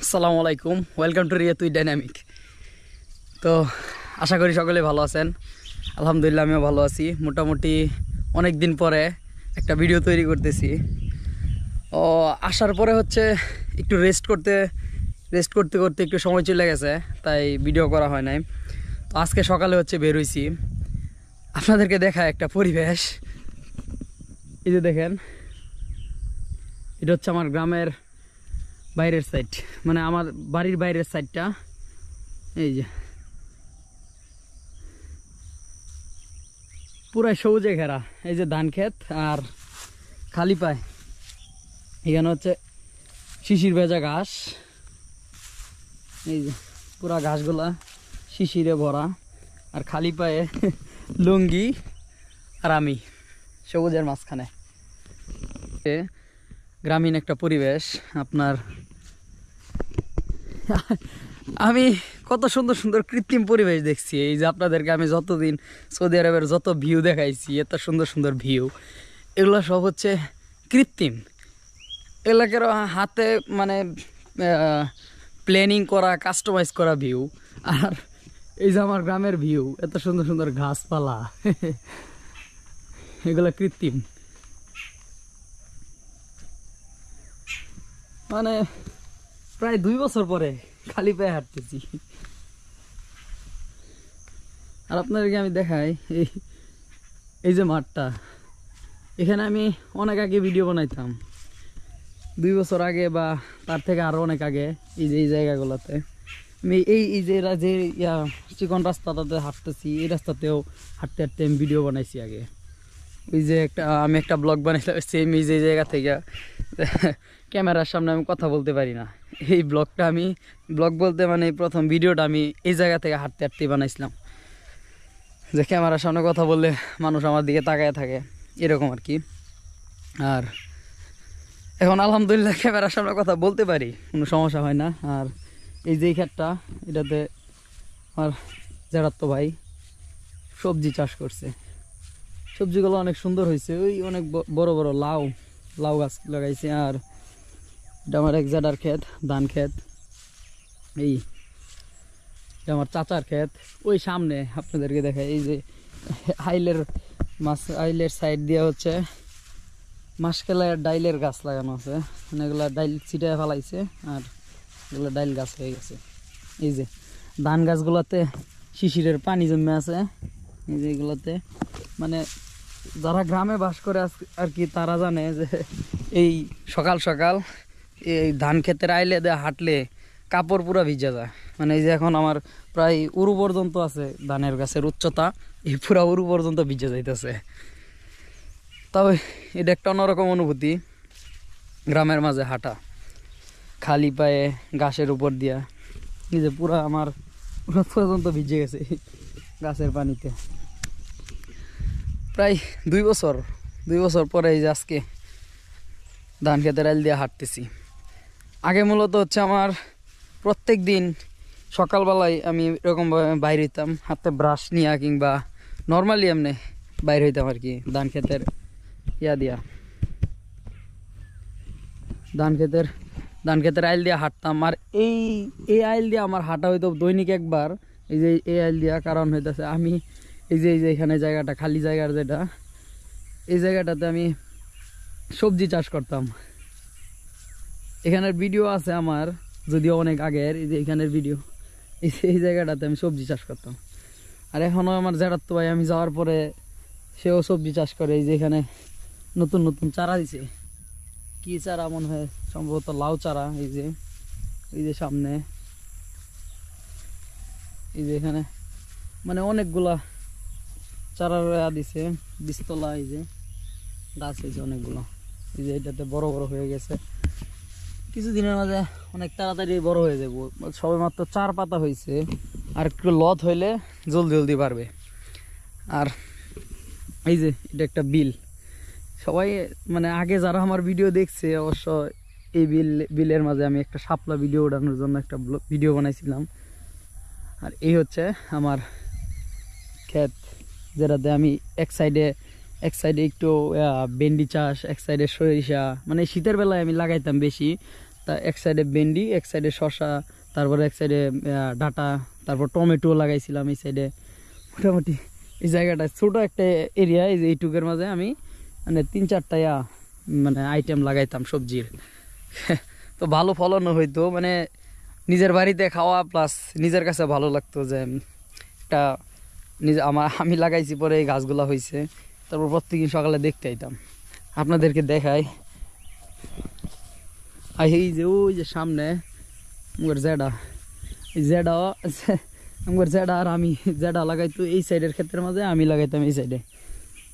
আসসালামু আলাইকুম, welcome to Riya তুই ডাইনামিক। তো আশা করি সকলে ভালো আছেন। আলহামদুলিল্লাহ আমিও ভালো আছি। মোটামুটি অনেক দিন পরে একটা ভিডিও তৈরি করতেছি। আসার পরে হচ্ছে একটু রেস্ট করতে করতে একটু সময় চলে গেছে, তাই ভিডিও করা হয় নাই। তো আজকে সকালে হচ্ছে বের হইছি, আপনাদেরকে দেখায় একটা পরিবেশ। এই যে দেখেন, এটা হচ্ছে আমার গ্রামের বাইরের সাইড, মানে আমার বাড়ির বাইরের সাইডটা। এই যে পুরাই সবুজে ঘেরা, এই যে ধান ক্ষেত আর খালি পায়। এখানে হচ্ছে শিশির ভেজা ঘাস, এই যে পুরা ঘাসগুলা শিশিরে ভরা, আর খালি পায়ে লুঙ্গি আর আমি সবুজের মাঝখানে। গ্রামীণ একটা পরিবেশ আপনার। আমি কত সুন্দর সুন্দর কৃত্রিম পরিবেশ দেখছি। এই যে আপনাদেরকে আমি যতদিন সৌদি আরবের যত ভিউ দেখাইছি, এত সুন্দর সুন্দর ভিউ, এগুলো সব হচ্ছে কৃত্রিম। এলাকার হাতে মানে প্ল্যানিং করা, কাস্টমাইজ করা ভিউ। আর এই যে আমার গ্রামের ভিউ, এত সুন্দর সুন্দর গাছপালা, এগুলো কৃত্রিম। মানে প্রায় 2 বছর পরে খালি পায়ে হাঁটতেছি। আর আপনাদেরকে আমি দেখাই এই যে মাঠটা, এখানে আমি অনেক আগে ভিডিও বানাইতাম, 2 বছর আগে বা তার থেকে আরও অনেক আগে। এই যে এই জায়গাগুলোতে আমি এই যে চিকন রাস্তাটাতে হাঁটতেছি, এই রাস্তাতেও হাঁটতে হাঁটতে আমি ভিডিও বানাইছি আগে। ওই যে আমি একটা ব্লগ বানাইলাম সেম এই যে জায়গা থেকে। ক্যামেরার সামনে আমি কথা বলতে পারি না, এই ব্লগটা আমি ব্লগ বলতে মানে প্রথম ভিডিওটা আমি এই জায়গা থেকে হাঁটতে হাঁটতে বানাইছিলাম, যে ক্যামেরার সামনে কথা বললে মানুষ আমার দিকে তাকায় থাকে, এরকম আর কি। আর এখন আলহামদুলিল্লাহ ক্যামেরার সামনে কথা বলতে পারি, কোনো সমস্যা হয় না। আর এই যে ক্ষেতটা, এটাতে আমার জেরাত্তো ভাই সবজি চাষ করছে, সবজিগুলো অনেক সুন্দর হয়েছে। ওই অনেক বড় বড় লাউ গাছ লাগাইছে। আর এটা আমার এক জাডার ক্ষেত, ধান ক্ষেত। এই এটা আমার চাচার ক্ষেত। ওই সামনে আপনাদেরকে দেখায়, এই যে আইলের সাইড দিয়ে হচ্ছে মাসকালাইয়ের ডাইলের গাছ লাগানো আছে, মানে এগুলা ডাইল ছিটায় ফেলাইছে, আর এগুলো ডাইল গাছ হয়ে গেছে। এই যে ধান গাছগুলোতে শিশিরের পানি জমে আছে, এই যে এগুলোতে। মানে যারা গ্রামে বাস করে আর কি, তারা জানে যে এই সকাল সকাল এই ধান ক্ষেতের আইলে দিয়ে হাঁটলে কাপড় পুরা ভিজে যায়। মানে এই যে এখন আমার প্রায় উরু পর্যন্ত আছে ধানের গাছের উচ্চতা, এই পুরা উরু পর্যন্ত ভিজে যাইতেছে। তবে এটা একটা অন্যরকম অনুভূতি, গ্রামের মাঝে হাঁটা, খালি পায়ে ঘাসের উপর দিয়া। এই যে পুরা আমার পর্যন্ত ভিজে গেছে গাছের পানিতে। প্রায় 2 বছর পরে এই যে আজকে ধান খেতের আইল দিয়ে হাঁটতেছি। আগে মূলত হচ্ছে আমার প্রত্যেক দিন সকালবেলায় আমি এরকমভাবে বাইর হইতাম, হাতে ব্রাশ নিয়ে কিংবা নর্মালি এমনি বাইর হইতাম আর কি, ধান খেতের দিয়া ধান খেতের আইল দিয়ে হাঁটতাম। আর এই আইল দিয়ে আমার হাঁটা হইতো দৈনিক একবার। এই যে এই আইল দিয়া কারণ হইতেছে আমি এই যে এখানে জায়গাটা খালি জায়গার, যেটা এই জায়গাটাতে আমি সবজি চাষ করতাম। এখানের ভিডিও আছে আমার, যদিও অনেক আগের। এই যে এখানের ভিডিও, এই জায়গাটাতে আমি সবজি চাষ করতাম। আর এখনও আমার জেরাত্তো ভাই আমি যাওয়ার পরে সেও সবজি চাষ করে। এই যে এখানে নতুন নতুন চারা দিছে, কি চারা মনে হয়, সম্ভবত লাউ চারা। এই যে সামনে, এই যে এখানে মানে অনেকগুলা চারা দিছে, বীজতলা। এই যে গাছ হয়েছে অনেকগুলো, এই যে এটাতে বড় বড় হয়ে গেছে। কিছুদিনের মাঝে অনেক তাড়াতাড়ি বড় হয়ে যাবো। সবে মাত্র 4 পাতা হয়েছে, আর একটু লত হইলে জলদি পারবে। আর এই যে এটা একটা বিল, সবাই মানে আগে যারা আমার ভিডিও দেখছে অবশ্য এই বিলের মাঝে আমি একটা শাপলা ভিডিও ওঠানোর জন্য একটা ভিডিও বানাইছিলাম। আর এই হচ্ছে আমার ক্ষেত, যেটাতে আমি এক সাইডে একটু ভেন্ডি চাষ, এক সাইডে সরিষা। মানে শীতের বেলায় আমি লাগাইতাম বেশি, তা এক সাইডে ভেন্ডি, এক সাইডে শসা, তারপরে এক সাইডে ডাটা, তারপর টমেটো লাগাইছিলাম এই সাইডে। মোটামুটি এই জায়গাটা ছোট একটা এরিয়া, এই যে এইটুকের মাঝে আমি মানে 3-4টা মানে আইটেম লাগাইতাম সবজির। তো ভালো ফলনও হইতো, মানে নিজের বাড়িতে খাওয়া প্লাস নিজের কাছে ভালো লাগতো যে একটা আমি লাগাইছি, পরে এই গাছগুলা হয়েছে। তারপর প্রত্যেকদিন সকালে দেখতে আইতাম, আপনাদেরকে দেখাই। আর এই যে ওই যে সামনে আমার জেডা, এই জেডা আমার জেডা আর আমি জেডা লাগাইতো এই সাইডের ক্ষেত্রের মাঝে, আমি লাগাইতাম এই সাইডে।